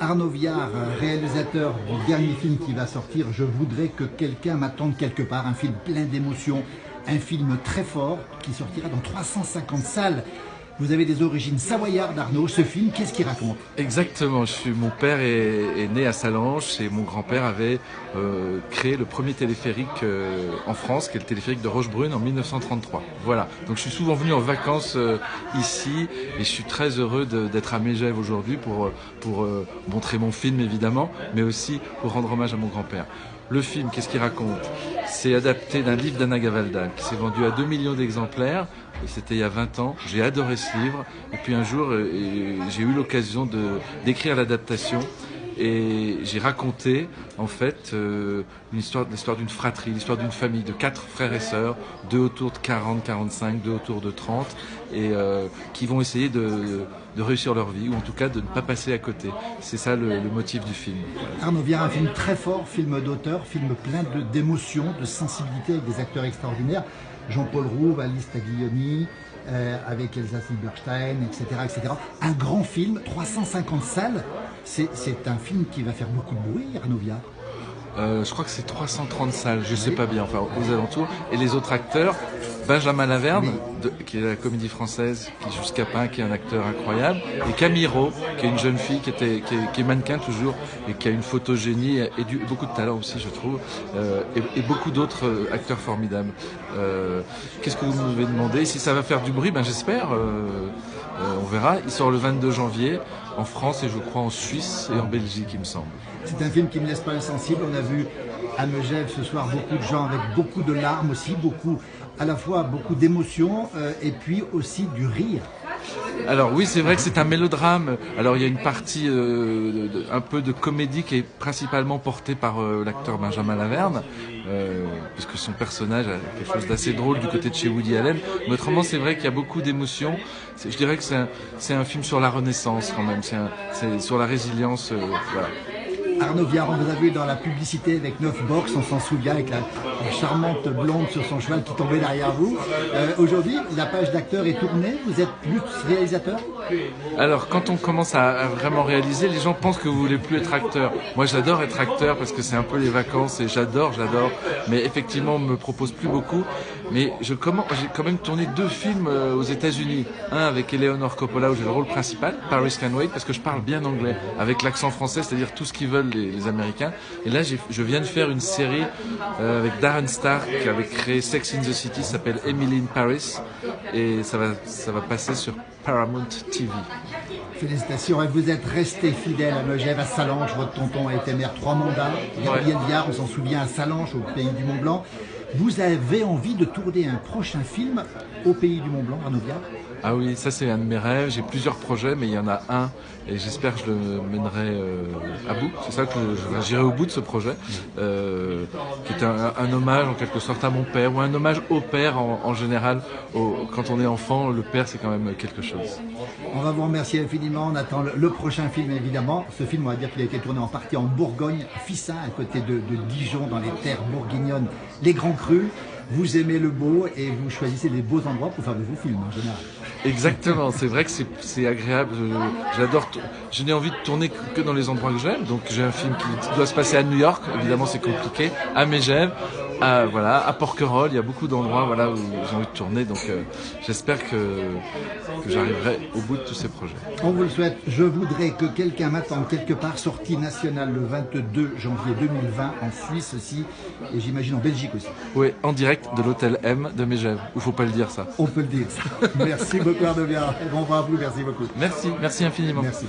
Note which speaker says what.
Speaker 1: Arnaud Viard, réalisateur du dernier film qui va sortir, Je voudrais que quelqu'un m'attende quelque part, un film plein d'émotions, un film très fort qui sortira dans 350 salles. Vous avez des origines savoyardes, Arnaud. Ce film, qu'est-ce qu'il raconte?
Speaker 2: Exactement. Mon père est né à Sallanches et mon grand-père avait créé le premier téléphérique en France, qui est le téléphérique de Rochebrune en 1933. Voilà. Donc je suis souvent venu en vacances ici et je suis très heureux d'être à Megève aujourd'hui pour montrer mon film évidemment, mais aussi pour rendre hommage à mon grand-père. Le film, qu'est-ce qu'il raconte? C'est adapté d'un livre d'Anna Gavaldal qui s'est vendu à 2 millions d'exemplaires. C'était il y a 20 ans. J'ai adoré ce livre. Et puis un jour, j'ai eu l'occasion d'écrire l'adaptation. Et j'ai raconté, en fait, l'histoire d'une fratrie, l'histoire d'une famille de 4 frères et sœurs, 2 autour de 40, 45, 2 autour de 30, et qui vont essayer de réussir leur vie, ou en tout cas de ne pas passer à côté. C'est ça le motif du film.
Speaker 1: Arnaud Viard, un film très fort, film d'auteur, film plein d'émotions, de sensibilité, avec des acteurs extraordinaires. Jean-Paul Rouve, Alice Taglioni, avec Elsa Silberstein, etc., etc. Un grand film, 350 salles. C'est un film qui va faire beaucoup de bruit, Arnaud Viard.
Speaker 2: Je crois que c'est 330 salles, je sais pas bien, enfin aux alentours. Et les autres acteurs, Benjamin Laverne, qui est de la Comédie Française, qui joue Scapin, qui est un acteur incroyable, et Camille Rault, qui est une jeune fille qui est mannequin toujours, et qui a une photogénie et beaucoup de talent aussi, je trouve, et beaucoup d'autres acteurs formidables. Qu'est-ce que vous m'avez demandé? Si ça va faire du bruit, ben j'espère. On verra. Il sort le 22 janvier en France et je crois en Suisse et en Belgique, il me semble.
Speaker 1: C'est un film qui ne laisse pas insensible. On a vu à Megève ce soir beaucoup de gens avec beaucoup de larmes aussi, à la fois beaucoup d'émotions et puis aussi du rire.
Speaker 2: Alors oui, c'est vrai que c'est un mélodrame. Alors il y a une partie un peu de comédie qui est principalement portée par l'acteur Benjamin Laverne, puisque son personnage a quelque chose d'assez drôle du côté de chez Woody Allen. Mais autrement, c'est vrai qu'il y a beaucoup d'émotions. Je dirais que c'est un film sur la Renaissance quand même, c'est sur la résilience. Voilà.
Speaker 1: Arnaud Viard, on vous a vu dans la publicité avec 9 box, on s'en souvient, avec la charmante blonde sur son cheval qui tombait derrière vous. Aujourd'hui, la page d'acteur est tournée, vous êtes plus réalisateur?
Speaker 2: Alors, quand on commence à vraiment réaliser, les gens pensent que vous voulez plus être acteur. Moi, j'adore être acteur parce que c'est un peu les vacances et j'adore. Mais effectivement, on me propose plus beaucoup. Mais j'ai quand même tourné 2 films aux États-Unis. Un avec Eleanor Coppola où j'ai le rôle principal, Paris Can Wait, parce que je parle bien anglais, avec l'accent français, c'est-à-dire tout ce qu'ils veulent les Américains. Et là, je viens de faire une série avec Darren Star qui avait créé Sex in the City, ça s'appelle Emily in Paris, et ça va passer sur Paramount TV.
Speaker 1: Félicitations, et vous êtes resté fidèle à Megève, à Sallanches. Votre tonton a été maire 3 mandats. Gabriel Viard, on s'en souvient, à Sallanches, au Pays du Mont-Blanc. Vous avez envie de tourner un prochain film au Pays du Mont-Blanc, Arnaud Viard?
Speaker 2: Ah oui, ça c'est un de mes rêves. J'ai plusieurs projets, mais il y en a un et j'espère que je le mènerai à bout. C'est ça que j'irai au bout de ce projet, qui est un hommage en quelque sorte à mon père, ou un hommage au père en général. Quand on est enfant, le père c'est quand même quelque chose.
Speaker 1: On va vous remercier infiniment. On attend le prochain film évidemment. Ce film, on va dire qu'il a été tourné en partie en Bourgogne, à Fissin, à côté de Dijon, dans les terres bourguignonnes, les grands crus. Vous aimez le beau et vous choisissez les beaux endroits pour faire de vos films en général.
Speaker 2: Exactement, c'est vrai que c'est agréable. J'adore. Je n'ai envie de tourner que dans les endroits que j'aime. Donc j'ai un film qui doit se passer à New York, évidemment c'est compliqué, à Megève, à Porquerolles. Il y a beaucoup d'endroits où j'ai envie de tourner. Donc j'espère que j'arriverai au bout de tous ces projets.
Speaker 1: On vous le souhaite. Je voudrais que quelqu'un m'attende quelque part. Sortie nationale le 22 janvier 2020 en Suisse aussi et j'imagine en Belgique aussi.
Speaker 2: Oui, en direct de l'hôtel M de Megève. Il faut pas le dire ça.
Speaker 1: On peut le dire. Merci beaucoup Arnaud Viard. Bon vent à vous, merci beaucoup.
Speaker 2: Merci infiniment.
Speaker 1: Merci.